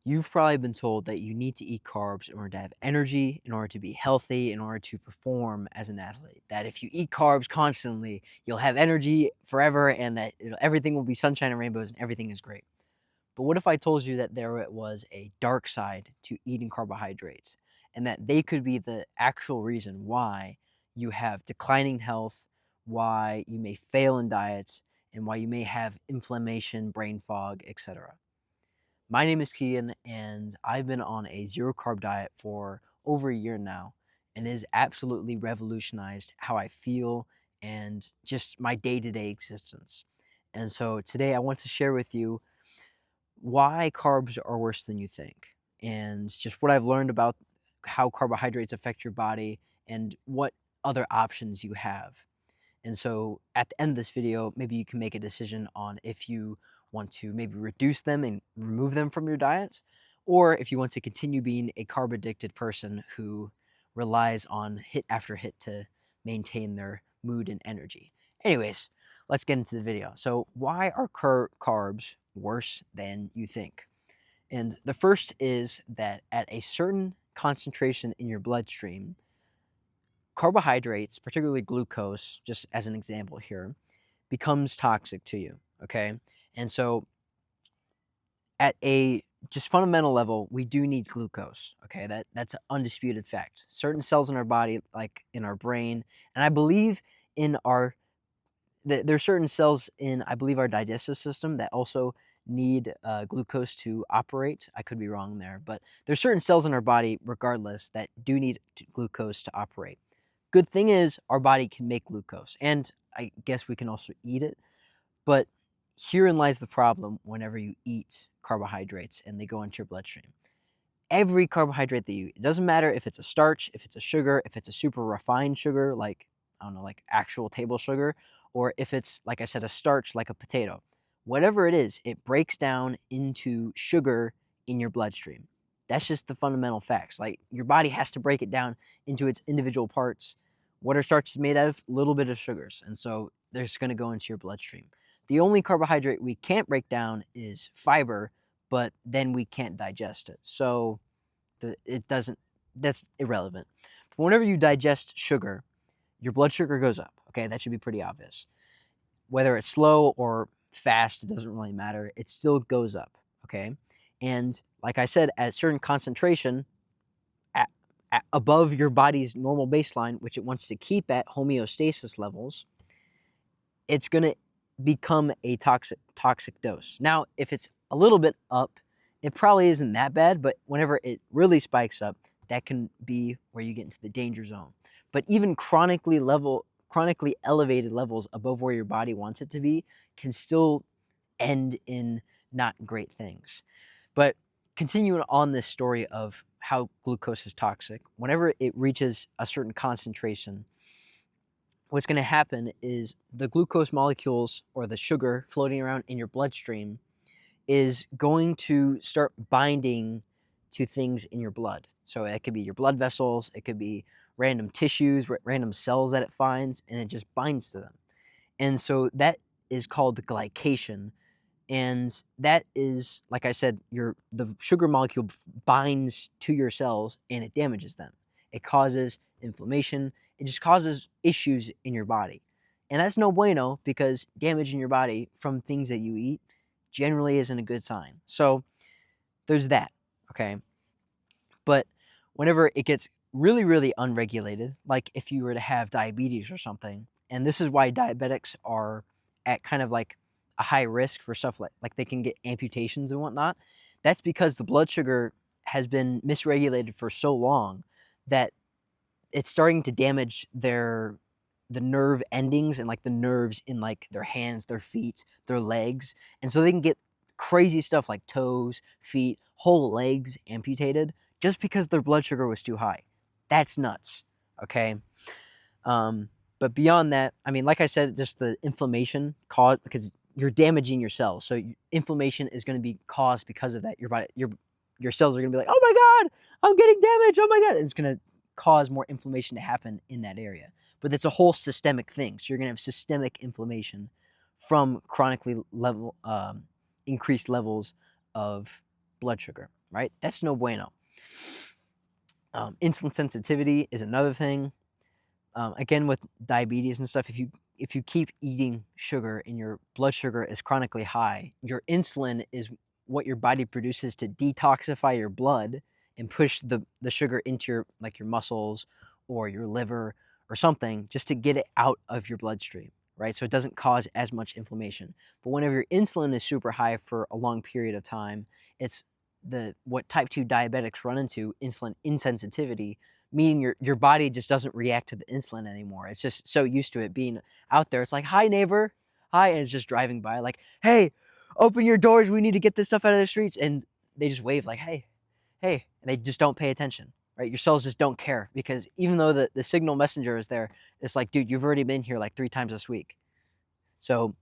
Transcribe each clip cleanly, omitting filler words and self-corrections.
You've probably been told that you need to eat carbs in order to have energy, in order to be healthy, in order to perform as an athlete. That if you eat carbs constantly, you'll have energy forever and that everything will be sunshine and rainbows and everything is great. But what if I told you that there was a dark side to eating carbohydrates and that they could be the actual reason why you have declining health, why you may fail in diets, and why you may have inflammation, brain fog, etc.? My name is Kian, and I've been on a zero carb diet for over a year now, and it has absolutely revolutionized how I feel and just my day to day existence. And so today I want to share with you why carbs are worse than you think, and just what I've learned about how carbohydrates affect your body and what other options you have. And so at the end of this video, maybe you can make a decision on if you want to maybe reduce them and remove them from your diet, or if you want to continue being a carb addicted person who relies on hit after hit to maintain their mood and energy. Anyways, let's get into the video. So why are carbs worse than you think? And the first is that at a certain concentration in your bloodstream, carbohydrates, particularly glucose, just as an example here, becomes toxic to you. Okay. And so at a just fundamental level, we do need glucose. Okay. That's an undisputed fact. Certain cells in our body, like in our brain, and I believe in our there's certain cells in, I believe, our digestive system that also need glucose to operate. I could be wrong there, but there's certain cells in our body, regardless, that do need glucose to operate. Good thing is our body can make glucose, and I guess we can also eat it. But herein lies the problem whenever you eat carbohydrates and they go into your bloodstream. Every carbohydrate that you eat, it doesn't matter if it's a starch, if it's a sugar, if it's a super refined sugar, like, I don't know, like actual table sugar, or if it's, like I said, a starch like a potato. Whatever it is, it breaks down into sugar in your bloodstream. That's just the fundamental facts. Like, your body has to break it down into its individual parts. What are starches made out of? A little bit of sugars. And so they're just going to go into your bloodstream. The only carbohydrate we can't break down is fiber, but then we can't digest it. So it doesn't, that's irrelevant. But whenever you digest sugar, your blood sugar goes up. Okay, that should be pretty obvious. Whether it's slow or fast, it doesn't really matter. It still goes up. Okay, and like I said, at a certain concentration, above your body's normal baseline, which it wants to keep at homeostasis levels, it's going to become a toxic dose. Now, if it's a little bit up, it probably isn't that bad, but whenever it really spikes up, that can be where you get into the danger zone. But even chronically elevated levels above where your body wants it to be can still end in not great things. But continuing on this story of how glucose is toxic, whenever it reaches a certain concentration, what's going to happen is the glucose molecules or the sugar floating around in your bloodstream is going to start binding to things in your blood. So it could be your blood vessels, it could be random tissues, random cells that it finds, and it just binds to them. And so that is called glycation. And that is, like I said, the sugar molecule binds to your cells and it damages them. It causes inflammation. It just causes issues in your body. And that's no bueno, because damage in your body from things that you eat generally isn't a good sign. So there's that, okay? But whenever it gets really, really unregulated, like if you were to have diabetes or something, and this is why diabetics are at kind of like a high risk for stuff like they can get amputations and whatnot, that's because the blood sugar has been misregulated for so long that it's starting to damage the nerve endings and like the nerves in like their hands, their feet, their legs. And so they can get crazy stuff like toes, feet, whole legs amputated just because their blood sugar was too high. That's nuts. Okay. But beyond that, I mean, like I said, just the inflammation caused because you're damaging your cells. So inflammation is going to be caused because of that. Your body, your cells are going to be like, oh my God, I'm getting damaged. Oh my God. It's going to cause more inflammation to happen in that area. But it's a whole systemic thing. So you're going to have systemic inflammation from chronically increased levels of blood sugar. right? That's no bueno. Insulin sensitivity is another thing. Again, with diabetes and stuff, if you keep eating sugar and your blood sugar is chronically high, your insulin is what your body produces to detoxify your blood and push the sugar into your muscles or your liver or something, just to get it out of your bloodstream, right? So it doesn't cause as much inflammation. But whenever your insulin is super high for a long period of time, it's the what type 2 diabetics run into, insulin insensitivity, meaning your body just doesn't react to the insulin anymore. It's just so used to it being out there. It's like, "Hi, neighbor. Hi," and it's just driving by like, "Hey, open your doors. We need to get this stuff out of the streets." And they just wave like, "Hey, hey." And they just don't pay attention, right? Your cells just don't care, because even though the signal messenger is there, it's like, "Dude, you've already been here like 3 times this week." So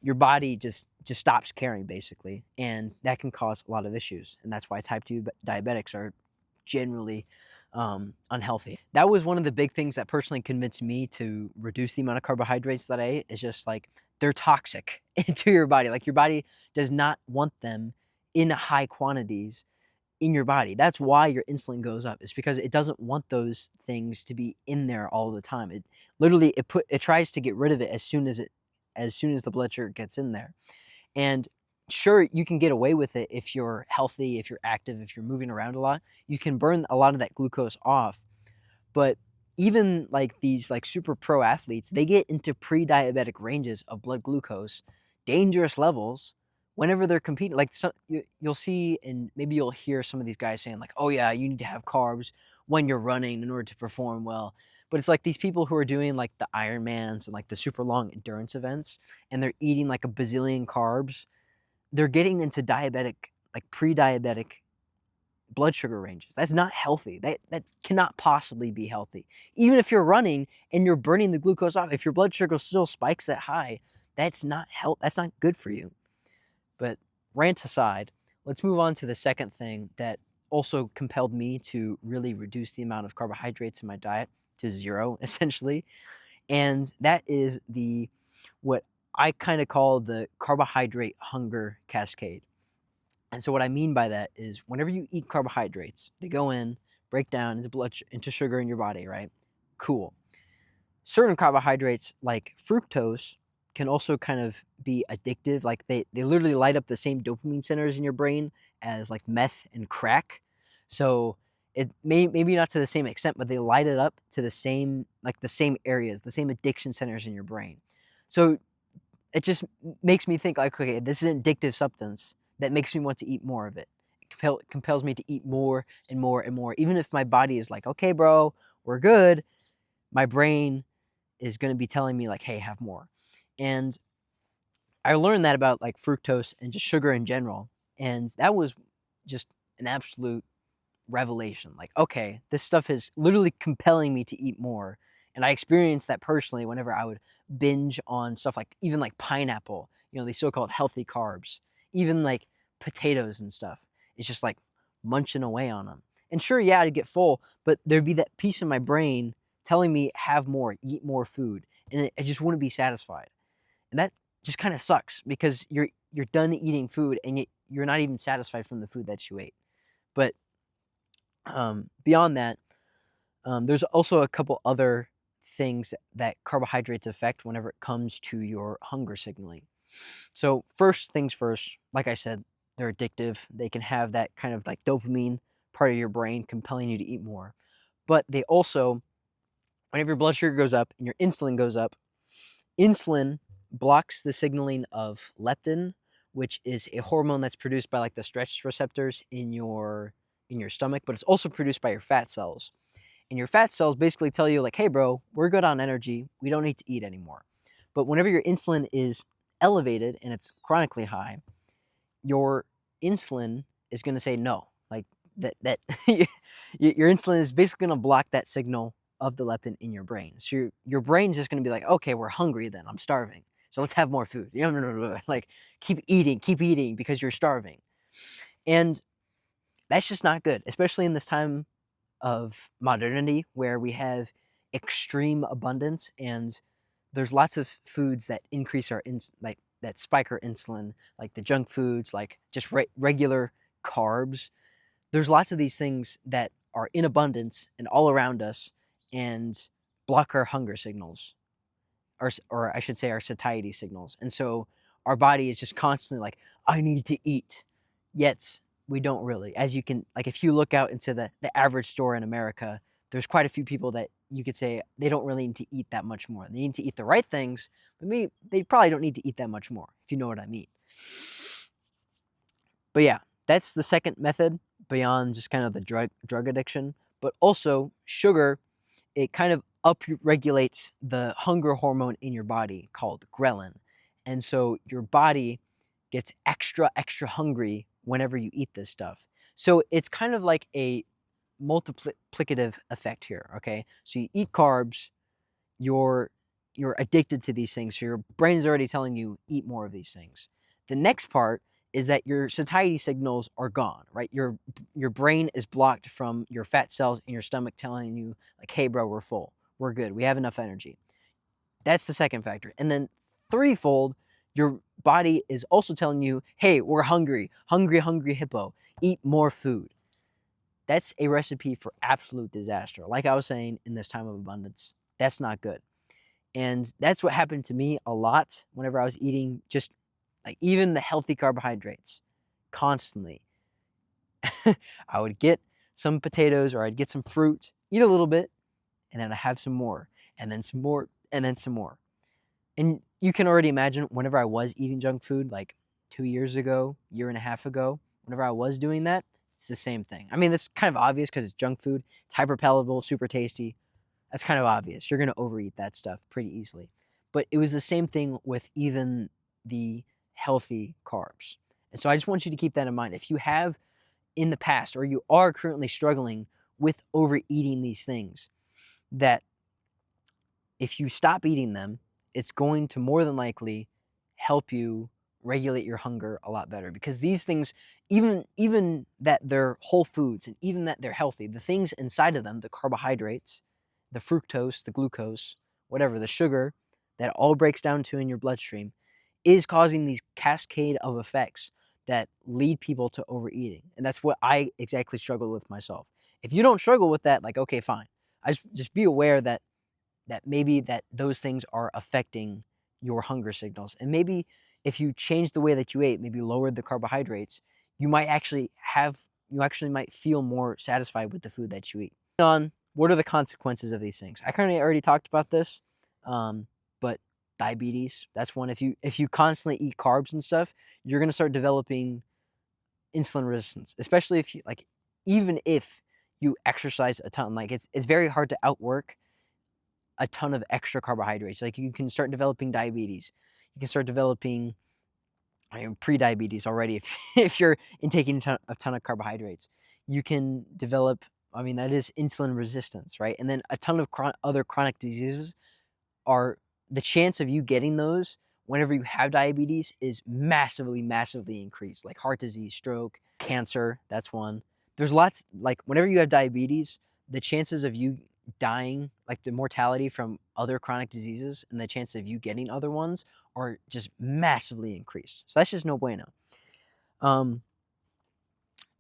your body just stops caring, basically, and that can cause a lot of issues. And that's why type 2 diabetics are generally unhealthy. That was one of the big things that personally convinced me to reduce the amount of carbohydrates that I ate. Is just like, they're toxic into your body. Like, your body does not want them in high quantities in your body. That's why your insulin goes up. It's because it doesn't want those things to be in there all the time. It literally it tries to get rid of it as soon as the blood sugar gets in there. And sure, you can get away with it if you're healthy, if you're active, if you're moving around a lot. You can burn a lot of that glucose off. But even like these like super pro athletes, they get into pre-diabetic ranges of blood glucose, dangerous levels, whenever they're competing. Like, you'll see, and maybe you'll hear some of these guys saying like, "Oh yeah, you need to have carbs when you're running in order to perform well." But it's like these people who are doing like the Ironmans and like the super long endurance events, and they're eating like a bazillion carbs. They're getting into diabetic, like pre-diabetic blood sugar ranges. That's not healthy. That cannot possibly be healthy. Even if you're running and you're burning the glucose off, if your blood sugar still spikes that high, that's not That's not good for you. But rant aside, let's move on to the second thing that also compelled me to really reduce the amount of carbohydrates in my diet to zero, essentially. And that is what I kind of call the carbohydrate hunger cascade. And so what I mean by that is, whenever you eat carbohydrates, they go in, break down into sugar in your body, right? Cool. Certain carbohydrates like fructose can also kind of be addictive. Like, they literally light up the same dopamine centers in your brain as like meth and crack. So it maybe not to the same extent, but they light it up to the same areas, the same addiction centers in your brain. So it just makes me think like, okay, this is an addictive substance that makes me want to eat more of it. It compels me to eat more and more and more. Even if my body is like, "Okay, bro, we're good," my brain is going to be telling me like, "Hey, have more." And I learned that about like fructose and just sugar in general. And that was just an absolute revelation. Like, okay, this stuff is literally compelling me to eat more. And I experienced that personally whenever I would binge on stuff like, even like pineapple, these so-called healthy carbs, even like potatoes and stuff. It's just like munching away on them. And sure, yeah, I'd get full, but there'd be that piece in my brain telling me, have more, eat more food. And I just wouldn't be satisfied. And that just kind of sucks, because you're done eating food and you're not even satisfied from the food that you ate. But beyond that, there's also a couple other things that carbohydrates affect whenever it comes to your hunger signaling. So first things first, like I said, they're addictive. They can have that kind of like dopamine part of your brain compelling you to eat more. But they also, whenever your blood sugar goes up and your insulin goes up, insulin blocks the signaling of leptin, which is a hormone that's produced by like the stretch receptors in your stomach, but it's also produced by your fat cells. And your fat cells basically tell you like, "Hey bro, we're good on energy. We don't need to eat anymore." But whenever your insulin is elevated and it's chronically high, your insulin is going to say no. Like, that your insulin is basically going to block that signal of the leptin in your brain. So your brain's just going to be like, "Okay, we're hungry then. I'm starving. So let's have more food." Like, keep eating because you're starving. And that's just not good, especially in this time of modernity where we have extreme abundance, and there's lots of foods that increase like that spike our insulin, like the junk foods, like just regular carbs. there's lots of these things that are in abundance and all around us and block our hunger signals, or I should say our satiety signals. And so our body is just constantly like, I need to eat. Yet we don't really. As you can, like, if you look out into the average store in America, there's quite a few people that you could say they don't really need to eat that much more. They need to eat the right things, but maybe they probably don't need to eat that much more, if you know what I mean. But yeah, that's the second method beyond just kind of the drug addiction. But also sugar, it kind of upregulates the hunger hormone in your body called ghrelin. And so your body gets extra hungry whenever you eat this stuff. So it's kind of like a multiplicative effect here, okay? So you eat carbs, you're addicted to these things. So your brain is already telling you eat more of these things. The next part is that your satiety signals are gone, right? Your brain is blocked from your fat cells in your stomach telling you like, "Hey bro, we're full. We're good. We have enough energy." That's the second factor. And then threefold, your body is also telling you, "Hey, we're hungry. Hungry hippo. Eat more food." That's a recipe for absolute disaster. Like I was saying, in this time of abundance, that's not good. And that's what happened to me a lot whenever I was eating just like even the healthy carbohydrates constantly. I would get some potatoes or I'd get some fruit, eat a little bit, and then I have some more, and then some more, and then some more. And you can already imagine whenever I was eating junk food, like 2 years ago, year and a half ago, whenever I was doing that, it's the same thing. I mean, that's kind of obvious because it's junk food. It's hyper palatable, super tasty. That's kind of obvious. You're going to overeat that stuff pretty easily. But it was the same thing with even the healthy carbs. And so I just want you to keep that in mind. If you have in the past or you are currently struggling with overeating these things, that if you stop eating them, it's going to more than likely help you regulate your hunger a lot better, because these things, even that they're whole foods and even that they're healthy, the things inside of them, the carbohydrates, the fructose, the glucose, whatever, the sugar that all breaks down to in your bloodstream, is causing these cascade of effects that lead people to overeating. And that's what I exactly struggle with myself. If you don't struggle with that, like, okay, fine. I just be aware that maybe that those things are affecting your hunger signals. And maybe if you change the way that you ate, maybe lowered the carbohydrates, you actually might feel more satisfied with the food that you eat. On what are the consequences of these things? I kind of already talked about this, but diabetes, that's one. If you constantly eat carbs and stuff, you're gonna start developing insulin resistance, especially if you like, even if you exercise a ton. Like it's very hard to outwork a ton of extra carbohydrates. Like you can start developing diabetes. You can start developing pre-diabetes already if if you're intaking a ton of carbohydrates. You can develop, I mean, that is insulin resistance, right? And then a ton of other chronic diseases are, the chance of you getting those whenever you have diabetes is massively increased. Like heart disease, stroke, cancer, that's one. There's lots, like whenever you have diabetes, the chances of you dying, like the mortality from other chronic diseases and the chance of you getting other ones are just massively increased. So that's just no bueno.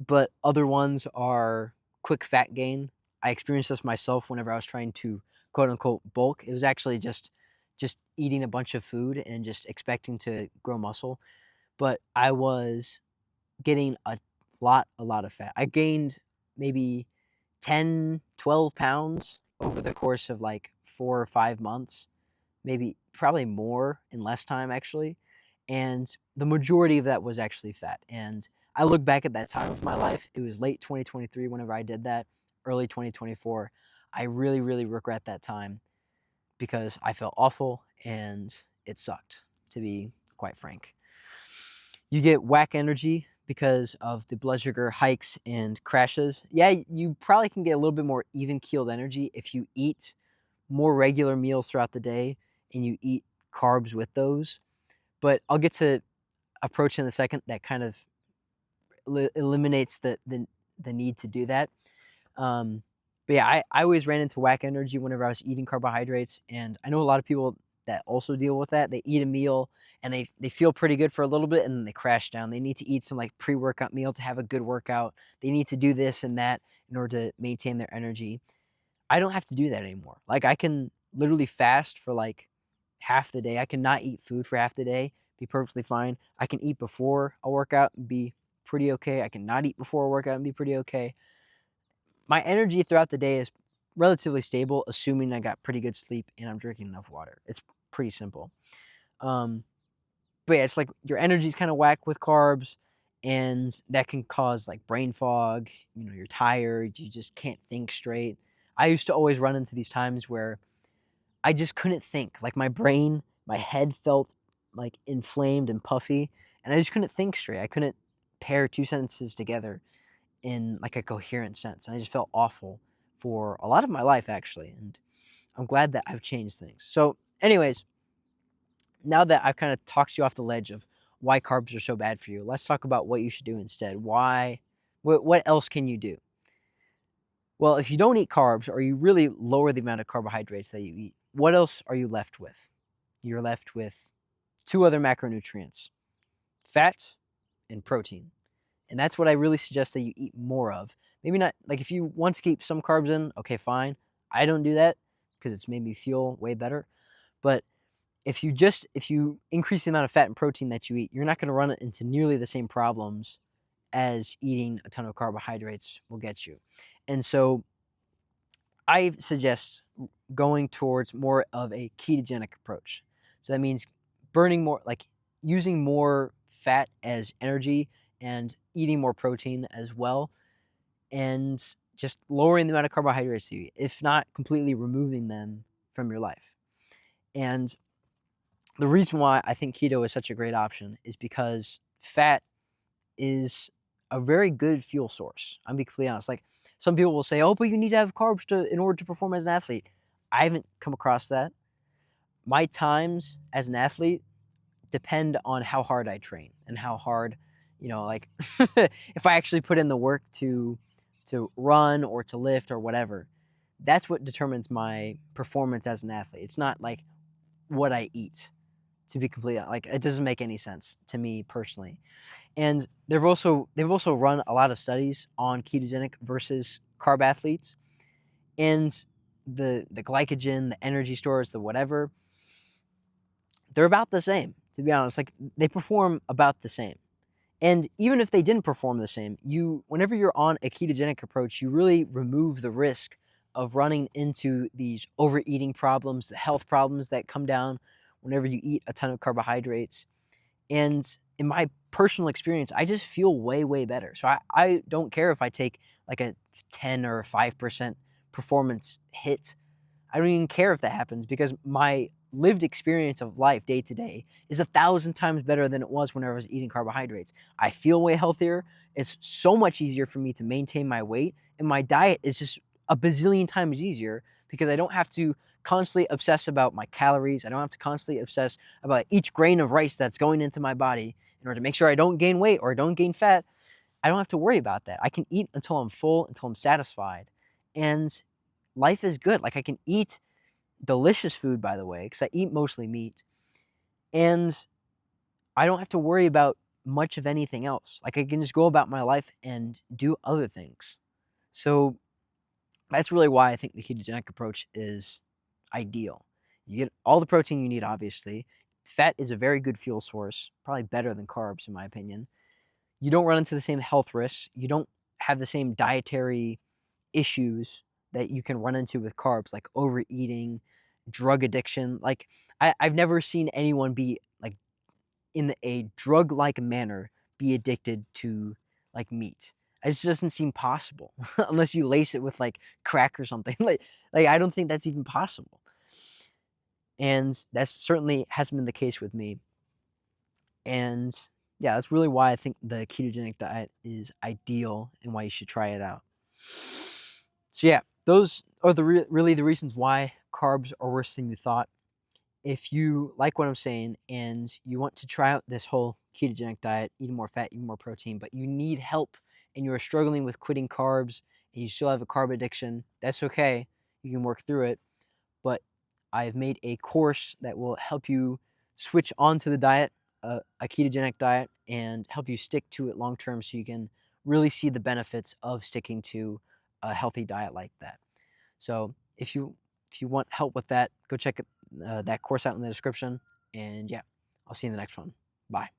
But other ones are quick fat gain. I experienced this myself whenever I was trying to quote unquote bulk. It was actually just eating a bunch of food and just expecting to grow muscle. But I was getting a lot of fat. I gained maybe 10, 12 pounds over the course of like 4 or 5 months, maybe probably more in less time actually. And the majority of that was actually fat. And I look back at that time of my life. It was late 2023 whenever I did that, early 2024. I really regret that time because I felt awful and it sucked, to be quite frank. You get whack energy because of the blood sugar hikes and crashes. Yeah, you probably can get a little bit more even keeled energy if you eat more regular meals throughout the day and you eat carbs with those. But I'll get to approach in a second that kind of eliminates the need to do that. But yeah, I always ran into whack energy whenever I was eating carbohydrates, and I know a lot of people that also deal with that. They eat a meal and they feel pretty good for a little bit and then they crash down. They need to eat some like pre-workout meal to have a good workout. They need to do this and that in order to maintain their energy. I don't have to do that anymore. Like I can literally fast for like half the day. I can not eat food for half the day, be perfectly fine. I can eat before a workout and be pretty okay. I can not eat before a workout and be pretty okay. My energy throughout the day is relatively stable, assuming I got pretty good sleep and I'm drinking enough water. It's pretty simple. Um, but yeah, it's like your energy's kind of whack with carbs, and that can cause like brain fog. You know, you're tired, you just can't think straight. I used to always run into these times where I just couldn't think. Like my brain, my head felt like inflamed and puffy, and I just couldn't think straight. I couldn't pair two sentences together in like a coherent sense. And I just felt awful for a lot of my life actually. And I'm glad that I've changed things. So, anyways, now that I've kind of talked you off the ledge of why carbs are so bad for you, let's talk about what you should do instead. What else can you do? Well, if you don't eat carbs or you really lower the amount of carbohydrates that you eat, what else are you left with? You're left with two other macronutrients: fat and protein. And that's what I really suggest that you eat more of. Maybe not, like if you want to keep some carbs in, okay, fine. I don't do that because it's made me feel way better. But if you increase the amount of fat and protein that you eat, you're not going to run into nearly the same problems as eating a ton of carbohydrates will get you. And so I suggest going towards more of a ketogenic approach. So that means burning more, like using more fat as energy and eating more protein as well, and just lowering the amount of carbohydrates you eat, if not completely removing them from your life. And the reason why I think keto is such a great option is because fat is a very good fuel source. I'm being completely honest. Like some people will say, "Oh, but you need to have carbs in order to perform as an athlete." I haven't come across that. My times as an athlete depend on how hard I train and how hard, like if I actually put in the work to run or to lift or whatever. That's what determines my performance as an athlete. It's not like what I eat. To be completely like, it doesn't make any sense to me personally. And they've also run a lot of studies on ketogenic versus carb athletes, and the glycogen, the energy stores, the whatever, they're about the same, to be honest. Like they perform about the same. And even if they didn't perform the same, whenever you're on a ketogenic approach, you really remove the risk of running into these overeating problems, the health problems that come down whenever you eat a ton of carbohydrates. And in my personal experience, I just feel way, way better. So I don't care if I take like a 10 or 5% performance hit. I don't even care if that happens because my lived experience of life day to day is 1,000 times better than it was when I was eating carbohydrates. I feel way healthier. It's so much easier for me to maintain my weight, and my diet is just a bazillion times easier because I don't have to constantly obsess about my calories. I don't have to constantly obsess about each grain of rice that's going into my body in order to make sure I don't gain weight or I don't gain fat. I don't have to worry about that. I can eat until I'm full, until I'm satisfied. And life is good. Like I can eat delicious food, by the way, because I eat mostly meat, and I don't have to worry about much of anything else. Like I can just go about my life and do other things. So that's really why I think the ketogenic approach is ideal. You get all the protein you need, obviously. Fat is a very good fuel source, probably better than carbs, in my opinion. You don't run into the same health risks. You don't have the same dietary issues that you can run into with carbs, like overeating, drug addiction. Like I've never seen anyone be like in a drug-like manner be addicted to like meat. It just doesn't seem possible unless you lace it with like crack or something. Like I don't think that's even possible. And that certainly hasn't been the case with me. And yeah, that's really why I think the ketogenic diet is ideal and why you should try it out. So yeah, those are really the reasons why carbs are worse than you thought. If you like what I'm saying and you want to try out this whole ketogenic diet, eating more fat, eating more protein, but you need help and you are struggling with quitting carbs and you still have a carb addiction, that's okay. You can work through it. But I've made a course that will help you switch onto the diet, a ketogenic diet, and help you stick to it long term so you can really see the benefits of sticking to a healthy diet like that. So if you want help with that, go check that course out in the description. And yeah, I'll see you in the next one. Bye.